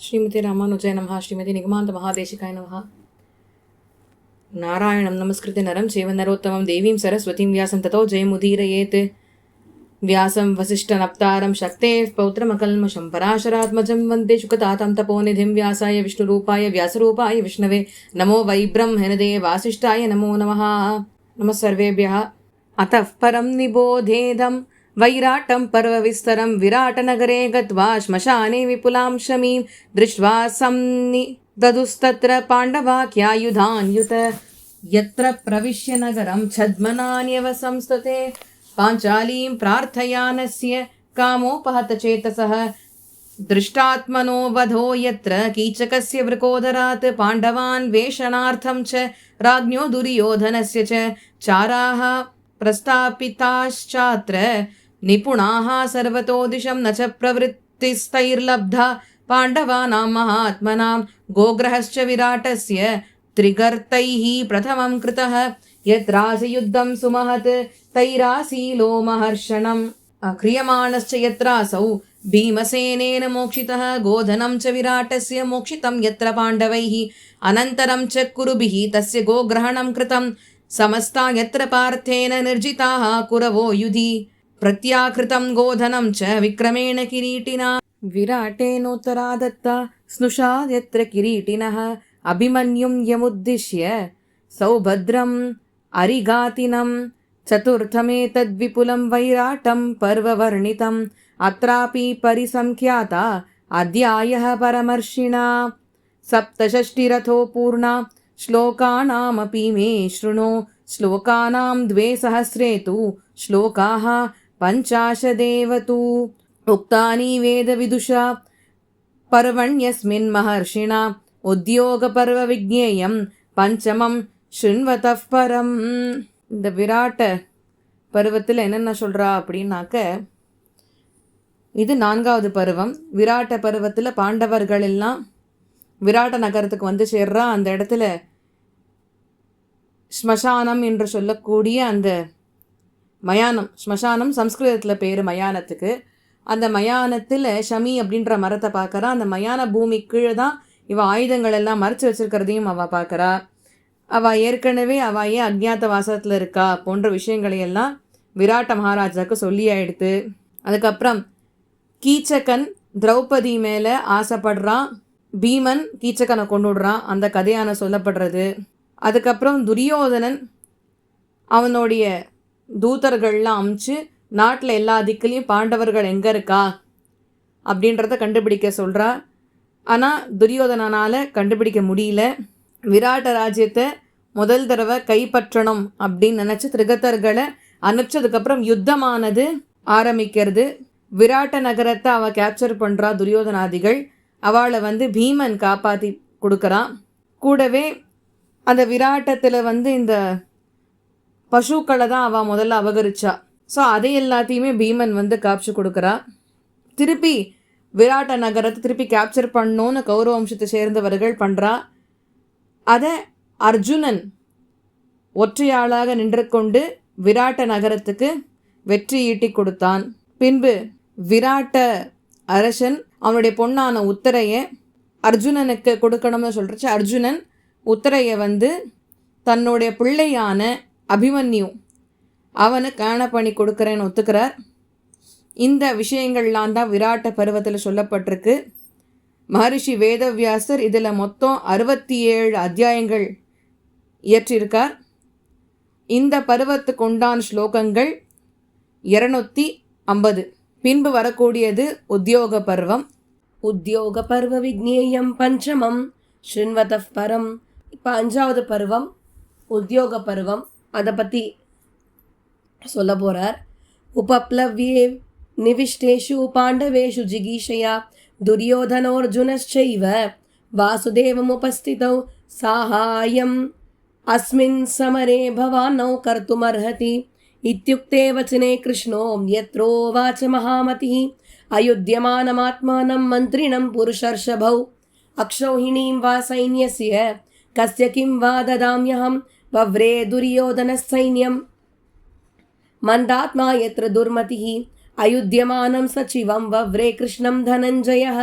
ஸ்ரீமதி ராமானுஜாய நமஹ. ஸ்ரீமதி நிகமாந்த மகாதேசிகாய நமஹ. நாராயணம் நமஸ்கிருத்ய நரம் சேவ நரோத்தமம் தேவீம் சரஸ்வதீம் வியாசம் ததோ ஜெயமுதீரயேத். व्यासं वसिष्ठनप्तारं शक्तेः पौत्रमकल्मषं पराशरात्मजं वन्दे शुकतातं तपोनिधिं व्यासाय विष्णुरूपाय व्यासरूपाय विष्णवे नमो वै ब्रह्मणदे वासिष्ठाय नमो नमः. नमः सर्वेभ्यः. अतः परं निबोधेदं वैराटं पर्वविस्तरं विराटनगरे गत्वा श्मशाने विपुलां शमीं दृष्ट्वा संनिदधुस्तत्र पाण्डवाख्यायुधान्युत यत्र प्रविश्य नगरं छद्मनान्यवसंस्तते पाञ्चालीं प्रार्थयानस्य कामोपहतचेतसः दृष्टात्मनो वधो यत्र कीचकस्य वृकोदरात् पाण्डवान् वेषणार्थं च राज्ञो दुर्योधनस्य च चाराः प्रस्थापिताश्चात्र निपुणाः सर्वतो दिशं न च प्रवृत्तिस्तैर्लब्धा पाण्डवानां महात्मनां गोग्रहश्च विराटस्य त्रिगर्तैः प्रथमं कृतः यत्रासयुद्धं सुमहत् तैरासीलो महर्षणं क्रियमाणश्च यत्रासौ भीमसेनेन मोक्षितः गोधनं च विराटस्य मोक्षितं यत्र पाण्डवैः अनन्तरं च कुरुभिः तस्य गोग्रहणं कृतं समस्ता यत्र पार्थेन निर्जिताः कुरवो युधि प्रत्याकृतं गोधनं च विक्रमेण किरीटिना विराटेनोत्तरा दत्ता स्नुषा यत्र किरीटिनः अभिमन्युं यमुद्दिश्य सौभद्रम् अरिघातिनं चतुर्थमेतद्विपुलं वैराटं पर्ववर्णितम् अत्रापि परिसङ्ख्याता अध्यायः परमर्षिणा सप्तषष्टिरथो पूर्णा श्लोकानामपि मे शृणु श्लोकानां 200 तु श्लोकाः 50 तु उक्तानि वेदविदुषा पर्वण्यस्मिन् महर्षिणा उद्योगपर्वविज्ञेयं पंचमं शृण्वतः परम. இந்த விராட்ட பருவத்தில் என்னென்ன சொல்கிறா அப்படின்னாக்க, இது 4வது பருவம். விராட்ட பருவத்தில் பாண்டவர்கள் எல்லாம் விராட்ட நகரத்துக்கு வந்து சேர்றா. அந்த இடத்துல ஸ்மசானம் என்று சொல்லக்கூடிய அந்த மயானம், ஸ்மசானம் சம்ஸ்கிருதத்தில் பேர் மயானத்துக்கு. அந்த மயானத்தில் ஷமி அப்படின்ற மரத்தை பார்க்குறா. அந்த மயான பூமி கீழே தான் இவ ஆயுதங்கள் எல்லாம் மறைச்சி வச்சிருக்கிறதையும் அவள் பார்க்குறா. அவள் ஏற்கனவே அவள் ஏன் அஜ்ஞாத வாசத்தில் இருக்கா போன்ற விஷயங்களையெல்லாம் விராட்ட மகாராஜாவுக்கு சொல்லி ஆயிடுத்து. அதுக்கப்புறம் கீச்சகன் திரௌபதி மேலே ஆசைப்படுறான். பீமன் கீச்சகனை கொண்டு விடுறான். அந்த கதையான சொல்லப்படுறது. அதுக்கப்புறம் துரியோதனன் அவனுடைய தூதர்கள்லாம் அமுச்சு நாட்டில் எல்லா திக்கிலையும் பாண்டவர்கள் எங்கே இருக்கா அப்படின்றத கண்டுபிடிக்க சொல்கிறா. ஆனால் துரியோதனனால் கண்டுபிடிக்க முடியல. விராட்ட ராஜ்யத்தை முதல் தடவை கைப்பற்றணும் அப்படின்னு நினச்சி திரிகர்த்தர்களை அனுப்பிச்சதுக்கப்புறம் யுத்தமானது ஆரம்பிக்கிறது. விராட்ட நகரத்தை அவள் கேப்சர் பண்ணுறா. துரியோதனாதிகள் அவளை பீமன் காப்பாற்றி கொடுக்குறான். கூடவே அந்த விராட்டத்தில் இந்த பசுக்களை தான் அவள் முதல்ல அபகரிச்சா. ஸோ அதை எல்லாத்தையுமே பீமன் காப்பிச்சு கொடுக்குறா. திருப்பி விராட்ட நகரத்தை திருப்பி கேப்சர் பண்ணோன்னு கௌரவ வம்சத்தை சேர்ந்தவர்கள் பண்ணுறா. அதை அர்ஜுனன் ஒற்றையாளாக நின்று கொண்டு விராட்ட நகரத்துக்கு வெற்றி ஈட்டி கொடுத்தான். பின்பு விராட்ட அரசன் அவனுடைய பொண்ணான உத்தரையை அர்ஜுனனுக்கு கொடுக்கணும்னு சொல்கிறச்சு. அர்ஜுனன் உத்தரையை தன்னுடைய பிள்ளையான அபிமன்யு அவனுக்கு காண பண்ணி கொடுக்குறேன்னு ஒத்துக்கிறார். இந்த விஷயங்கள்லாம் தான் விராட்ட பருவத்தில் சொல்லப்பட்டிருக்கு. மகரிஷி வேதவியாசர் இதில் மொத்தம் 67 அத்தியாயங்கள் இயற்றியிருக்கார். இந்த பருவத்துக்கு உண்டான ஸ்லோகங்கள் 250. பின்பு வரக்கூடியது உத்தியோக பருவம். உத்தியோக பர்வ விக்னேயம் பஞ்சமம் ஸ்ருண்வதः பரம். இப்போ 5வது பருவம் உத்தியோக பருவம். அதை பற்றி சொல்ல போகிறார். உபப்ளவ்யே நிவிஷ்டேஷு பாண்டவேஷு ஜிகீஷயா दुर्योधनोऽर्जुनश्चैव वासुदेवमुपस्थितौ साहाय्यम् अस्मिन् समरे भवानौ कर्तुमर्हति इत्युक्ते वचने कृष्णो यत्रोवाच महामतिः अयुध्यमानमात्मानं मन्त्रिणं पुरुषर्षभौ अक्षौहिणीं वा सैन्यस्य कस्य किं वा ददाम्यहं वव्रे दुर्योधनसैन्यं मन्दात्मा यत्र दुर्मतिः अयुध्यमानं सचिवं वव्रे कृष्णं धनञ्जयः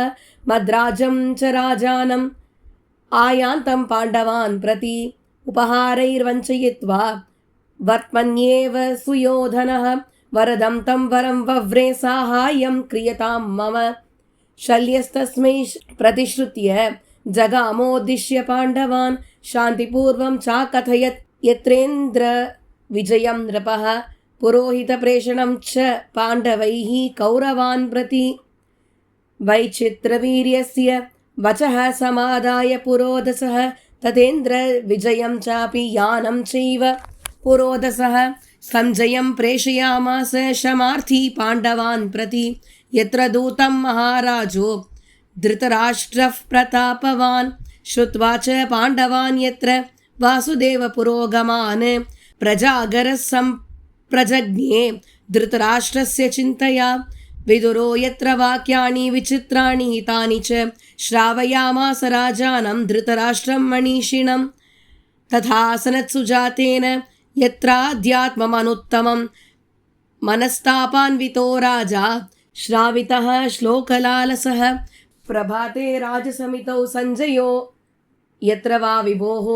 मद्राजं च राजानम् आयान्तं पाण्डवान् प्रति उपहारैर्वञ्चयित्वा वर्त्मन्येव सुयोधनः वरदं तं वरं वव्रे साहाय्यं क्रियतां मम शल्यस्तस्मै प्रतिश्रुत्य जगामोद्दिश्य पाण्डवान् शान्तिपूर्वं चाकथयत् यत्रेन्द्र विजयं नृपः पुरोहितप्रेषणं च पाण्डवैः कौरवान् प्रति वैचित्रवीर्यस्य वचः समादाय पुरोदसः ततेन्द्र विजयं चापि यानं चैव पुरोदसः सञ्जयं प्रेषयामास शमार्थी पाण्डवान् प्रति यत्र दूतं महाराजो धृतराष्ट्रः प्रतापवान् श्रुत्वा च पाण्डवान् यत्र वासुदेवपुरोगमान् प्रजागरः सम्प्रजज्ञे धृतराष्ट्रस्य चिन्तया विदुरो यत्र वाक्यानि विचित्राणि हितानि च श्रावयामास राजानं धृतराष्ट्रं मनीषिणं तथासनत्सुजातेन यत्राध्यात्ममनुत्तमं मनस्तापान्वितो राजा श्रावितः श्लोकलालसः प्रभाते राजसमितौ सञ्जयो यत्र वा विभोः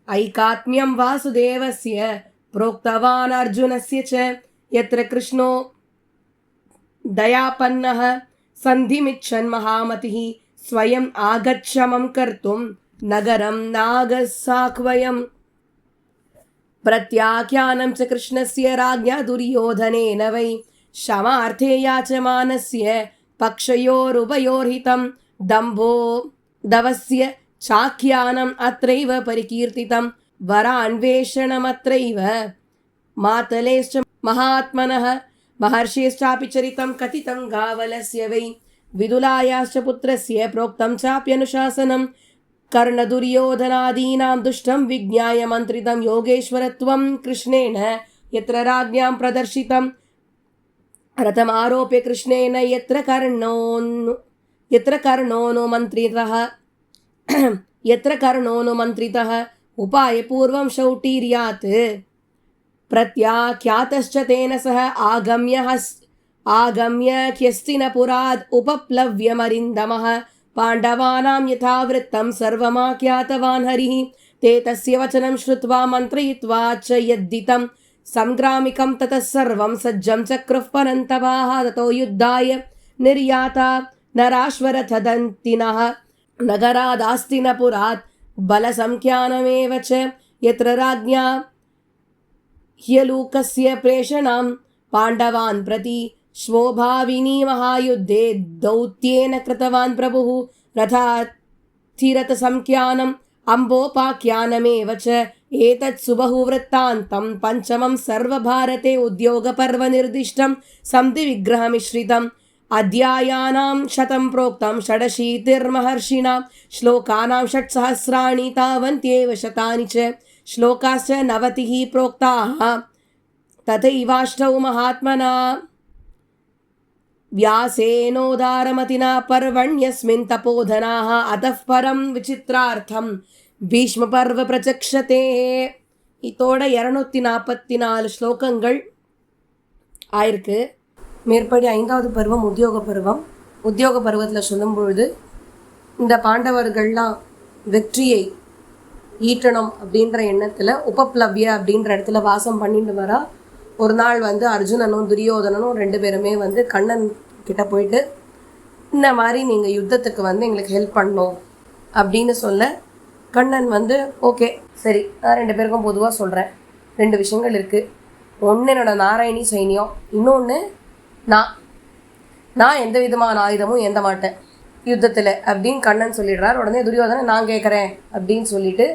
ऐकात्म्यं वासुदेवस्य प्रोक्तवान् अर्जुनस्य च यत्र कृष्णो दयापन्नः सन्धिमिच्छन् महामतिः स्वयम् आगच्छमं कर्तुं नगरं नागसाक्वयम् प्रत्याख्यानं च कृष्णस्य राज्ञा दुर्योधनेन वै क्षमार्थे याचमानस्य पक्षयोरुभयोर्हितं दम्भो दवस्य चाख्यानम् अत्रैव परिकीर्तितं वरान्वेषणमत्रैव मातलेश्च महात्मनः महर्षेश्चापि चरितं कथितं गावलस्य वै विदुलायाश्च पुत्रस्य प्रोक्तं चाप्यनुशासनं कर्णदुर्योधनादीनां दुष्टं विज्ञाय मन्त्रितं योगेश्वरत्वं कृष्णेन यत्र राज्ञां प्रदर्शितं रथमारोप्य कृष्णेन यत्र कर्णोऽनुमन्त्रितः उपायपूर्वं शौटीर्यात् प्रत्याख्यातश्च तेन सह आगम्य ह्यस्तिनपुराद् उपप्लव्यमरिन्दमः पाण्डवानां यथावृत्तं सर्वमाख्यातवान् हरिः ते तस्य वचनं श्रुत्वा मन्त्रयित्वा च यद्दितं संग्रामिकं ततः सर्वं सज्जं चक्रुः परन्तपाः ततो युद्धाय निर्याता नराश्वरथदन्तिनः नगरादास्तिनपुरात् बलसंख्यानमेव च यत्र राज्ञा ह्यलूकस्य प्रेषणं पाण्डवान् प्रति श्वोभाविनी महायुद्धे दौत्येन कृतवान् प्रभुः रथाथिरथसंख्यानम् अम्बोपाख्यानमेव च एतत् सुबहुवृत्तान्तं पञ्चमं सर्वभारते उद्योगपर्वनिर्दिष्टं सन्धिविग्रहमिश्रितम् अध्यायानां शतं प्रोक्तं षडशीतिर्महर्षिणा श्लोकानां 600 तावन्त्येव शतानि च श्लोकाश्च 90 प्रोक्ताः तथैवाष्टौ महात्मना व्यासेनोदारमतिना पर्वण्यस्मिन् तपोधनाः अतः परं विचित्रार्थं भीष्मपर्व प्रचक्षते இதோட 244 ஸ்லோகங்கள் ஆயிருக்கு. மேற்படி 5வது பருவம் உத்தியோக பருவம். உத்தியோக பருவத்தில் சொல்லும் பொழுது இந்த பாண்டவர்கள்லாம் வெற்றியை ஈட்டணும் அப்படின்ற எண்ணத்தில் உபப்ளவ்ய அப்படின்ற இடத்துல வாசம் பண்ணிட்டு வரா. ஒரு நாள் அர்ஜுனனும் துரியோதனனும் 2 பேருமே கண்ணன் கிட்ட போயிட்டு இந்த மாதிரி நீங்கள் யுத்தத்துக்கு எங்களுக்கு ஹெல்ப் பண்ணணும் அப்படின்னு சொல்ல கண்ணன் ஓகே சரி நான் 2 பேருக்கும் பொதுவாக சொல்கிறேன். 2 விஷயங்கள் இருக்குது. ஒன்று என்னோட நாராயணி சைன்யம், இன்னொன்று நான் எந்த விதமான ஆயுதமும் ஏந்த மாட்டேன் யுத்தத்தில் அப்படின்னு கண்ணன் சொல்லிடுறார். உடனே துரியோதனன் நான் கேட்குறேன் அப்படின்னு சொல்லிட்டு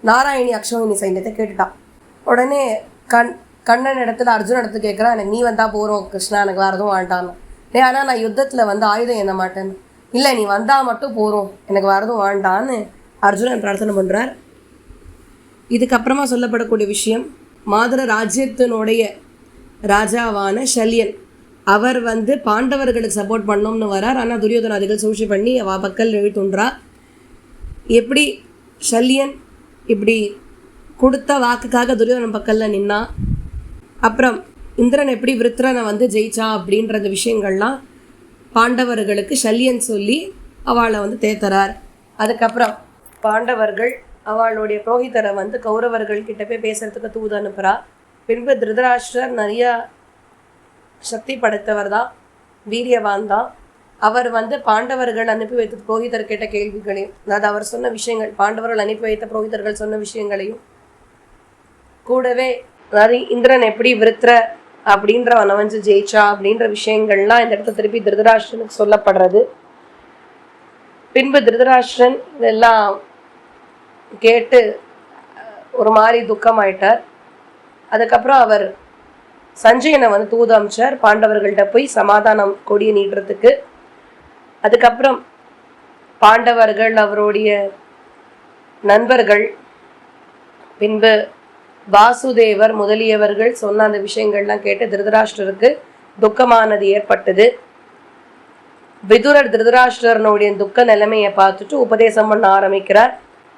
நாராயணி அக்ஷோகினி சைன்யத்தை கேட்டுட்டான். உடனே கண்ணன் இடத்துல அர்ஜுன் இடத்துல கேட்குறான், எனக்கு நீ வந்தால் போகிறோம் கிருஷ்ணா, எனக்கு வேறு எதுவும் வேண்டான்னு. ஆனால் நான் யுத்தத்தில் ஆயுதம் ஏந்த மாட்டேன்னு. இல்லை நீ வந்தால் மட்டும் போகிறோம், எனக்கு வேறு எதுவும் வேண்டான்னு அர்ஜுனன் பிரார்த்தனை பண்ணுறார். இதுக்கப்புறமா சொல்லப்படக்கூடிய விஷயம், மாதர ராஜ்யத்தினுடைய ராஜாவான ஷல்யன் அவர் பாண்டவர்களுக்கு சப்போர்ட் பண்ணோம்னு வரார். ஆனால் துரியோதனாதிகள் சூழ்ச்சி பண்ணி அவ பக்கல் எழுத்துன்றா. எப்படி ஷல்யன் இப்படி கொடுத்த வாக்குக்காக துரியோதனன் பக்கலில் நின்னா, அப்புறம் இந்திரன் எப்படி விருத்ரனை ஜெயிச்சா அப்படின்றது விஷயங்கள்லாம் பாண்டவர்களுக்கு ஷல்யன் சொல்லி அவளை வந்து தேத்துறார். அதுக்கப்புறம் பாண்டவர்கள் அவளுடைய புரோகிதரை வந்து கௌரவர்கள் கிட்ட போய் பேசுறதுக்கு தூது அனுப்புகிறா. பின்பு திருதராஷ்டிரர் நிறையா சக்தி படைத்தவர் தான், வீரியவான் தான். அவர் வந்து பாண்டவர்கள் அனுப்பி வைத்த புரோகிதர் கேட்ட கேள்விகளையும், அதாவது அவர் சொன்ன விஷயங்கள், பாண்டவர்கள் அனுப்பி வைத்த புரோகிதர்கள் சொன்ன விஷயங்களையும், கூடவே அதாவது இந்திரன் எப்படி விருத்திர அப்படின்றவனை வந்து ஜெயிச்சா அப்படின்ற விஷயங்கள்லாம் இந்த இடத்துல திருப்பி திருதராஷ்டிரனுக்கு சொல்லப்படுறது. பின்பு திருதராஷ்டிரன் இதெல்லாம் கேட்டு ஒரு மாதிரி துக்கமாயிட்டார். அதுக்கப்புறம் அவர் சஞ்சயனை வந்து தூது அமைச்சார் பாண்டவர்கள்ட்ட போய் சமாதானம் கொடியை நீட்டுறதுக்கு. அதுக்கப்புறம் பாண்டவர்கள், அவருடைய நண்பர்கள், பின்பு வாசுதேவர் முதலியவர்கள் சொன்ன அந்த விஷயங்கள்லாம் கேட்டு திருதராஷ்டிரருக்கு துக்கமானது ஏற்பட்டது. விதுரர் திருதராஷ்டிரனுடைய துக்க நிலைமையை பார்த்துட்டு உபதேசம் பண்ண ஆரம்பிக்கிறார்,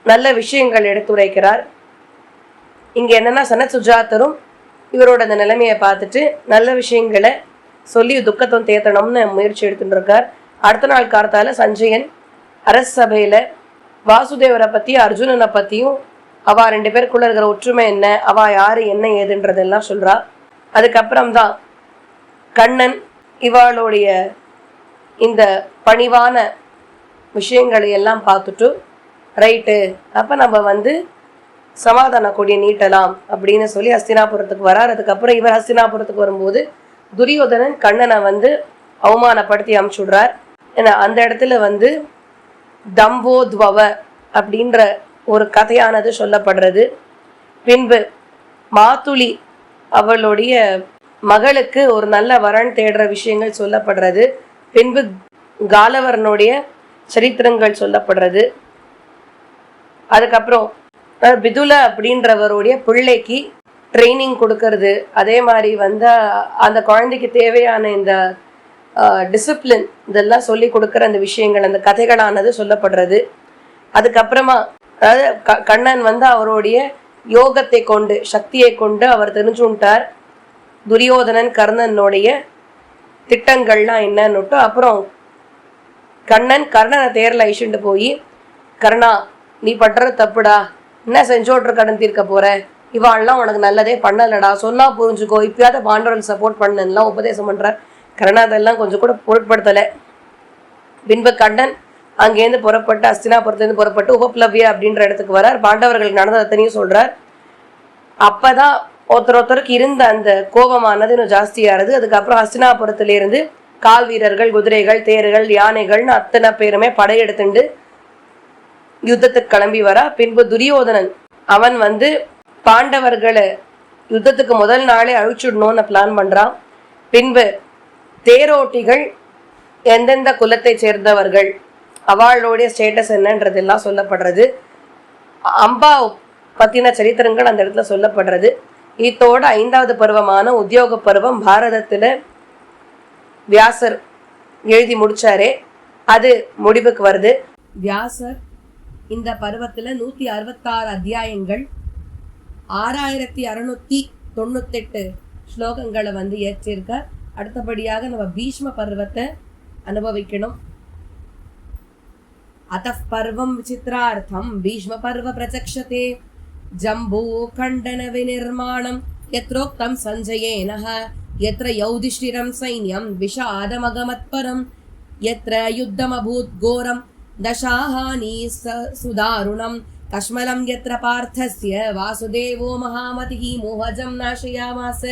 நல்ல விஷயங்கள் எடுத்துரைக்கிறார். இங்கே என்னன்னா சனத் சுஜாதரும் இவரோட அந்த நிலைமையை பார்த்துட்டு நல்ல விஷயங்களை சொல்லி துக்கத்தை தேத்தணும்னு முயற்சி எடுத்துட்டு இருக்கார். அடுத்த நாள் காலத்தால சஞ்சயன் அரச சபையில வாசுதேவரை பத்தி அர்ஜுனனை பத்தியும் அவ 2 பேருக்குள்ள இருக்கிற ஒற்றுமை என்ன, அவ யாரு, என்ன ஏதுன்றதெல்லாம் சொல்றா. அதுக்கப்புறம் தான் கண்ணன் இவாளுடைய இந்த பணிவான விஷயங்களை எல்லாம் பார்த்துட்டு ரைட்டு அப்ப நம்ம வந்து சமாதான கொடியை நீட்டலாம் அப்படின்னு சொல்லி ஹஸ்தினாபுரத்துக்கு வரார். அதுக்கப்புறம் இவர் ஹஸ்தினாபுரத்துக்கு வரும்போது துரியோதனன் கண்ணனை வந்து அவமானப்படுத்தி அமுச்சுடுறார். ஏன்னா அந்த இடத்துல வந்து தம்போத்வவ அப்படின்ற ஒரு கதையானது சொல்லப்படுறது. பின்பு மாத்துளி அவளுடைய மகளுக்கு ஒரு நல்ல வரன் தேடுற விஷயங்கள் சொல்லப்படுறது. பின்பு காலவரனுடைய சரித்திரங்கள் சொல்லப்படுறது. அதுக்கப்புறம் பிதுல அப்படின்றவருடைய பிள்ளைக்கு ட்ரைனிங் கொடுக்கறது, அதே மாதிரி வந்து அந்த குழந்தைக்கு தேவையான இந்த டிசிப்ளின் இதெல்லாம் சொல்லி கொடுக்குற அந்த விஷயங்கள், அந்த கதைகளானது சொல்லப்படுறது. அதுக்கப்புறமா அதாவது கண்ணன் வந்து அவருடைய யோகத்தை கொண்டு, சக்தியை கொண்டு அவர் தெரிஞ்சுட்டார் துரியோதனன் கர்ணனுடைய திட்டங்கள்லாம் என்னன்னுட்டு. அப்புறம் கண்ணன் கர்ணனை தேர்ல அழிச்சுட்டு போய், கர்ணா நீ பண்றது தப்புடா, என்ன செஞ்சோட்ரு கடன் தீர்க்க போற, இவாள்லாம் உனக்கு நல்லதே பண்ணலடா, சொன்னா புரிஞ்சுக்கோ, இப்பயாவது பாண்டவர்கள் சப்போர்ட் பண்ணலாம் உபதேசம் பண்றார். கர்ணா அதெல்லாம் கொஞ்சம் கூட பொருட்படுத்தலை. பின்பு கண்ணன் அங்கேருந்து புறப்பட்டு ஹஸ்தினாபுரத்துலேருந்து புறப்பட்டு உபப்ளவியா அப்படின்ற இடத்துக்கு வரார். பாண்டவர்களுக்கு நடந்த அத்தனையும் சொல்றார். அப்பதான் ஒருத்தருக்கு இருந்த அந்த கோபமானது இன்னும் ஜாஸ்தியாகிறது. அதுக்கப்புறம் ஹஸ்தினாபுரத்திலிருந்து கால் வீரர்கள், குதிரைகள், தேர்கள், யானைகள்னு அத்தனை பேருமே படையெடுத்துண்டு யுத்தத்துக்கு கிளம்பி வரா. பின்பு துரியோதனன் அவன் வந்து பாண்டவர்களை யுத்தத்துக்கு முதல் நாளே அழிச்சுடணும்னு பிளான் பண்றான். பின்பு தேரோட்டிகள் எந்தெந்த குலத்தை சேர்ந்தவர்கள், அவளுடைய ஸ்டேட்டஸ் என்னன்றதெல்லாம் சொல்லப்படுறது. அம்பா பத்தின சரித்திரங்கள் அந்த இடத்துல சொல்லப்படுறது. இதோட 5வது பருவமான உத்தியோக பருவம் பாரதத்துல வியாசர் எழுதி முடிச்சாரே, அது முடிவுக்கு வருது. வியாசர் இந்த பருவத்துல 166 அத்தியாயங்கள் 6698 ஸ்லோகங்களை வந்து ஏற்றிருக்கார். அடுத்தபடியாக நம்ம பீஷ்ம பர்வத்தை அனுபவிக்கணும். अतः पर्वं विचित्रार्थं भीष्म पर्व प्रचक्षते जम्बू खण्डन विनिर्माणं यत्रोक्तं संजयेनः यत्र युधिष्ठिरं सैन्यं विषादमगमत्परं यत्र युद्धमभूत् घोरं दशाहानि सुदारुणं कश्मलं यत्र पार्थस्य वासुदेवो महामतिः मोहजं नाशयामास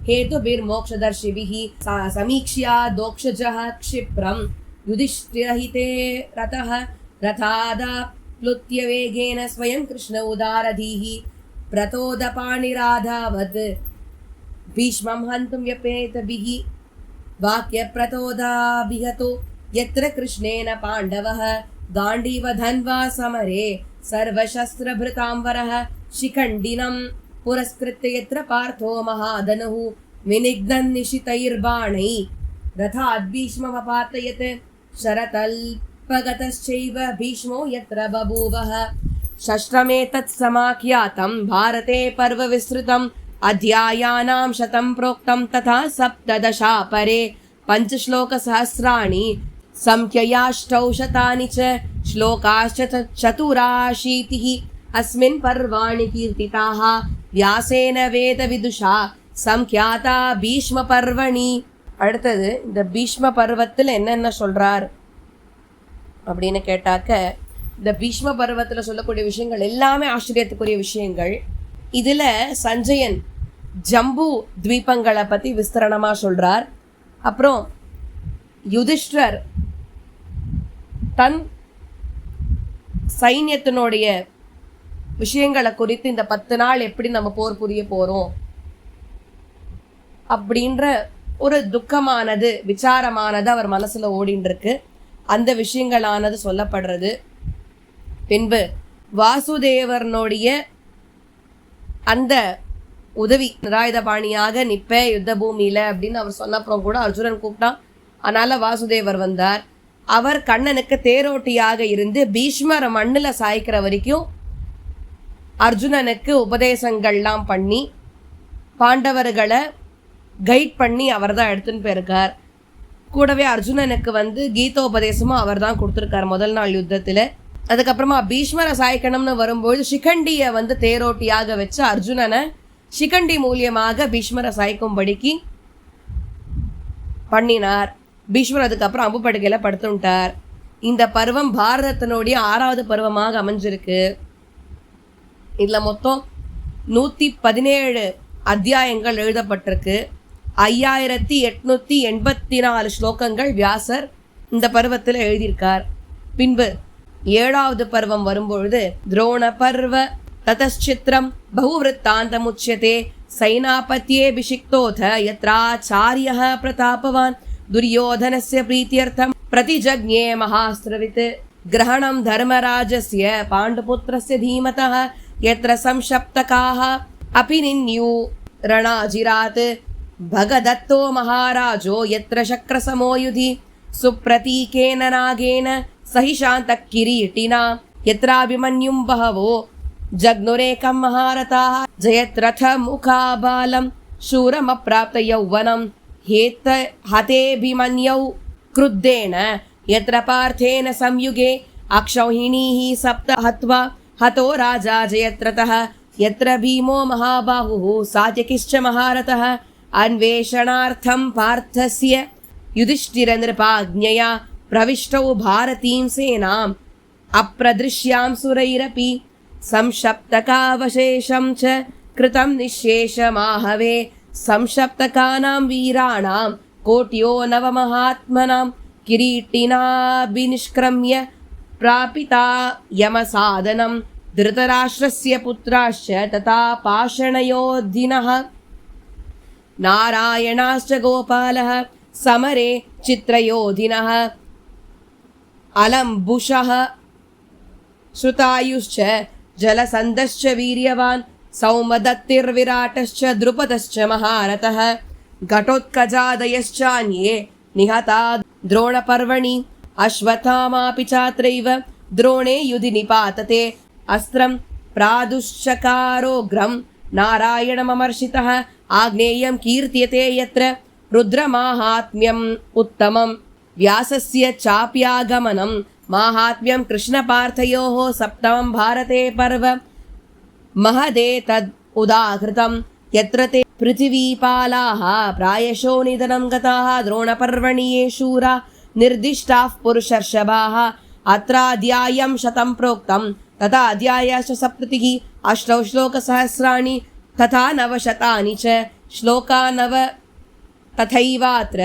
हेतुभिर्मोक्षदर्शिभिः समीक्ष्या दोक्षजः क्षिप्रं युधिष्ठिरहिते रतः रथादाप्लुत्य वेगेन स्वयं कृष्ण उदारधीः प्रतोदपाणिराधावत् भीष्मं हन्तुं व्यपेतभिः वाक्यप्रतोदाभिहतो यत्र कृष्णेन पाण्डवः गाण्डीवधन्वा समरे सर्वशस्त्रभृतांवरः शिखण्डिनं पुरस्कृत्य यत्र पार्थो महाधनुः विनिघ्नन् निशितैर्बाणैः रथाद् भीष्ममपातयत् शरतल्पगतश्चैव भीष्मो यत्र बभूवः षष्ठमेतत् समाख्यातं भारते पर्वविस्तृतम् अध्यायानां 100 प्रोक्तं तथा 17 परे 5 श्लोकसहस्राणि संख्ययाष्टौ शतानि च श्लोकाश्च चतुराशीतिः अस्मिन् पर्वाणि कीर्तिताः व्यासेन वेदविदुषा संख्याता பீஷ்ம பர்வணி. அடுத்தது இந்த பீஷ்ம பர்வத்தில் என்னென்ன சொல்றார் அப்படின்னு கேட்டாக்க, இந்த பீஷ்ம பர்வத்தில் சொல்லக்கூடிய விஷயங்கள் எல்லாமே ஆச்சரியத்துக்குரிய விஷயங்கள். இதில் சஞ்சயன் ஜம்பு தீபங்களை பற்றி விஸ்தரணமாக சொல்கிறார். அப்புறம் யுதிஷ்டர் தன் சைன்யத்தினுடைய விஷயங்களை குறித்து இந்த 10 நாள் எப்படி நம்ம போர் புரிய போகிறோம் அப்படின்ற ஒரு துக்கமானது விசாரமானது அவர் மனசில் ஓடின்னு இருக்கு. அந்த விஷயங்களானது சொல்லப்படுறது. பின்பு வாசுதேவரனுடைய அந்த உதவி நிராயுதபாணியாக நிப்ப யுத்த பூமியில் அப்படின்னு அவர் சொன்னப்புறம் கூட அர்ஜுனன் கூப்பிட்டான். அதனால் வாசுதேவர் வந்தார். அவர் கண்ணனுக்கு தேரோட்டியாக இருந்து பீஷ்மரை மண்ணில் சாய்க்கிற வரைக்கும் அர்ஜுனனுக்கு உபதேசங்கள்லாம் பண்ணி பாண்டவர்களை கைட் பண்ணி அவர் தான் எடுத்துன்னு போயிருக்கார். கூடவே அர்ஜுனனுக்கு கீதோபதேசமும் அவர் தான் கொடுத்துருக்கார் முதல் நாள் யுத்தத்தில். அதுக்கப்புறமா பீஷ்மரை சாய்க்கணும்னு வரும்போது சிகண்டியை தேரோட்டியாக வச்சு அர்ஜுனனை சிகண்டி மூலியமாக பீஷ்மரை சாய்க்கும்படிக்கு பண்ணினார். பீஷ்மர் அதுக்கப்புறம் அம்பு படுக்கையில் படுத்துட்டார். இந்த பருவம் பாரதத்தினுடைய 6வது பருவமாக அமைஞ்சிருக்கு. இதில் மொத்தம் 117 அத்தியாயங்கள் எழுதப்பட்டிருக்கு. 5884 ஸ்லோகங்கள் வியாசர் இந்த பருவத்தில் எழுதியிருக்கார். பின்பு 7வது பருவம் வரும்பொழுது துரோண பர்வ ததச்சித்திரம் பகுவிருத்தாந்தமுச்யதே சைனாபத்யேபிஷிக்தோத யத்ராச்சாரியः பிரதாபவான் துரியோதனஸ்ய பிரீத்யர்த்தம் பிரதிஜக்ஞே மகாஸ்திரவித் கிரஹணம் தர்மராஜஸ்ய பாண்டுபுத்திரஸ்ய தீமதः यत्र संशप्तकाः अपि निन्यू रणाजिरात् भगदत्तो महाराजो यत्र शक्रसमो युधि सुप्रतीकेन नागेन सहि शान्तः किरीटिना यत्राभिमन्युं बहवो जग्नुरेकं महारथाः जयद्रथमुखाबालं शूरमप्राप्त यौवनं हतेभिमन्यौ क्रुद्धेन यत्र पार्थेन संयुगे अक्षौहिणीः सप्त हत्वा हतो राजा जयत्रतः यत्र भीमो महाबाहुः सात्यकिश्च महारथः अन्वेषणार्थं पार्थस्य युधिष्ठिरनृपाज्ञया प्रविष्टौ भारतीं सेनाम् अप्रदृश्यां सुरैरपि संशप्तकावशेषं च कृतं निःशेषमाहवे संशप्तकानां वीराणां कोट्यो नवमहात्मनां किरीटिनाभिनिष्क्रम्य प्रापिता यमसादनं धृतराष्ट्रस्य पुत्राश्च तथा पाषणयोधिनः नारायणाश्च गोपालः समरे चित्रयोधिनः अलम्बुषः श्रुतायुश्च जलसन्धश्च वीर्यवान् सौमदत्तिर्विराटश्च द्रुपदश्च महारथः घटोत्कजादयश्चान्ये निहता द्रोणपर्वणि अश्वत्थामापि चात्रैव द्रोणे युधि निपातते अस्त्रं प्रादुश्चकारोग्रं नारायणममर्षितः आग्नेयं कीर्त्यते यत्र रुद्रमाहात्म्यम् उत्तमं व्यासस्य चाप्यागमनं माहात्म्यं कृष्णपार्थयोः 7मं भारते पर्व महदेतद् उदाहृतं यत्र ते पृथिवीपालाः प्रायशो निधनं गताः द्रोणपर्वणि ये शूरा निर्दिष्टाः पुरुषर्षभाः अत्राध्यायं 100 प्रोक्तं तथा अध्यायाश्च 70 अष्टौ श्लोकसहस्राणि तथा 900 च श्लोका 9 तथैवात्र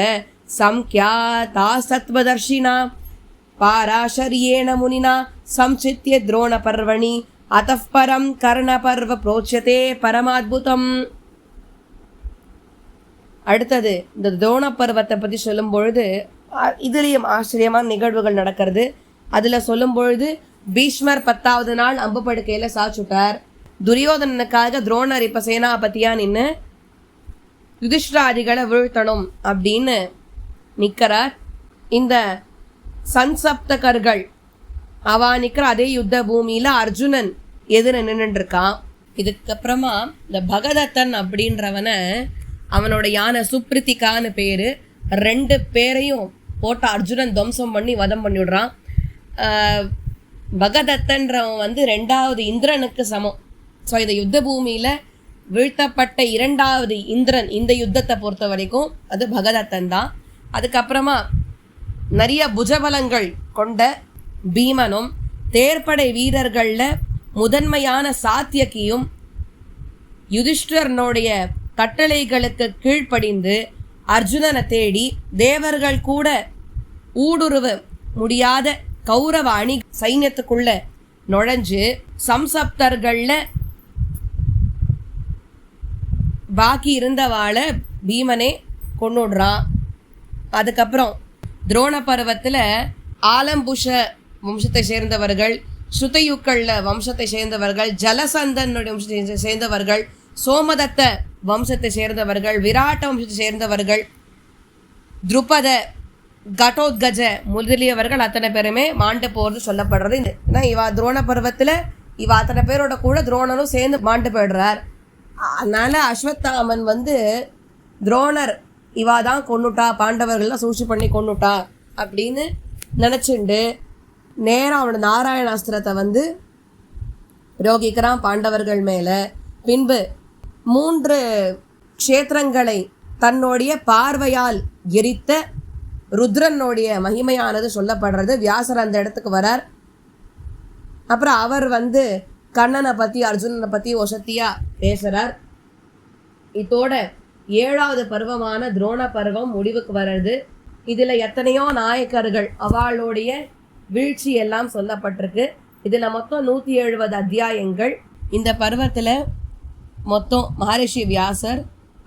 संख्यातास्तत्त्वदर्शिना पाराशर्येण मुनिना संचित्य द्रोणपर्वणि अतः परं कर्णपर्व प्रोच्यते परमाद्भुतम्. அடுத்தது இந்த துரோண பர்வத்தை பற்றி சொல்லும் பொழுது இதுலேயும் ஆச்சரியமான நிகழ்வுகள் நடக்கிறது. அதில் சொல்லும் பொழுது பீஷ்மர் 10வது நாள் அம்பு படுக்கையில் சாச்சுட்டார். துரியோதனனுக்காக துரோணர் இப்போ சேனாபதியாக நின்று யுதிஷ்டிராதிகளை வீழ்த்தணும் அப்படின்னு நிற்கிறார். இந்த சன்சப்தகர்கள் அவா நிற்கிற அதே யுத்த பூமியில் அர்ஜுனன் எதிர நின்றுருக்கான். இதுக்கப்புறமா இந்த பகதத்தன் அப்படின்றவனை அவனோட யானை சுப்ரித்திகான்னு பேர் 2 பேரையும் போட்ட அர்ஜுனன் துவம்சம் பண்ணி வதம் பண்ணிவிடுறான். பகதத்தன்றவன் வந்து 2வது இந்திரனுக்கு சமம். ஸோ இந்த யுத்த பூமியில் வீழ்த்தப்பட்ட 2வது இந்திரன் இந்த யுத்தத்தை பொறுத்த வரைக்கும் அது பகதத்தன் தான். அதுக்கப்புறமா நிறைய புஜபலங்கள் கொண்ட பீமனும் தேர்ப்படை வீரர்களில் முதன்மையான சாத்தியகியும் யுதிஷ்டரனுடைய கட்டளைகளுக்கு கீழ்ப்படிந்து அர்ஜுனனை தேடி தேவர்கள் கூட ஊடுருவ முடியாத கௌரவ அணி சைன்யத்துக்குள்ள நுழைஞ்சு சம்சப்தர்களில் பாக்கி இருந்தவாளை பீமனே கொண்டுடுறான். அதுக்கப்புறம் துரோண பருவத்தில் ஆலம்புஷ வம்சத்தை சேர்ந்தவர்கள், ஸ்ருதயுக்கள வம்சத்தை சேர்ந்தவர்கள், ஜலசந்தனுடைய வம்சத்தை சேர்ந்தவர்கள், சோமதத்த வம்சத்தை சேர்ந்தவர்கள், விராட்ட வம்சத்தை சேர்ந்தவர்கள், துருபத, கடோத்கஜ முதலியவர்கள் அத்தனை பேருமே மாண்டு போகிறது சொல்லப்படுறது. இவா துரோண பருவத்தில் இவா அத்தனை பேரோட கூட துரோணனும் சேர்ந்து மாண்டு போயிடுறார். அதனால் அஸ்வத்தாமன் வந்து துரோணர் இவா தான் கொண்டுட்டா, பாண்டவர்கள்லாம் சூழ்ச்சி பண்ணி கொண்டுட்டா அப்படின்னு நினச்சிண்டு நேராக அவனோட நாராயணாஸ்திரத்தை வந்து பிரயோகிக்கிறான் பாண்டவர்கள் மேலே. பின்பு 3 க்ஷேத்திரங்களை தன்னுடைய பார்வையால் எரித்த ருத்ரனுடைய மகிமையானது சொல்லப்படுறது. வியாசர் அந்த இடத்துக்கு வரார். அப்புறம் அவர் வந்து கண்ணனை பற்றி அர்ஜுனனை பற்றி ஒசத்தியாக பேசுகிறார். இதோட 7வது பருவமான துரோண பருவம் முடிவுக்கு வர்றது. இதில் எத்தனையோ நாயக்கர்கள் அவளுடைய வீழ்ச்சி எல்லாம் சொல்லப்பட்டிருக்கு. இதில் மொத்தம் 170 அத்தியாயங்கள். இந்த பருவத்தில் மொத்தம் மகரிஷி வியாசர்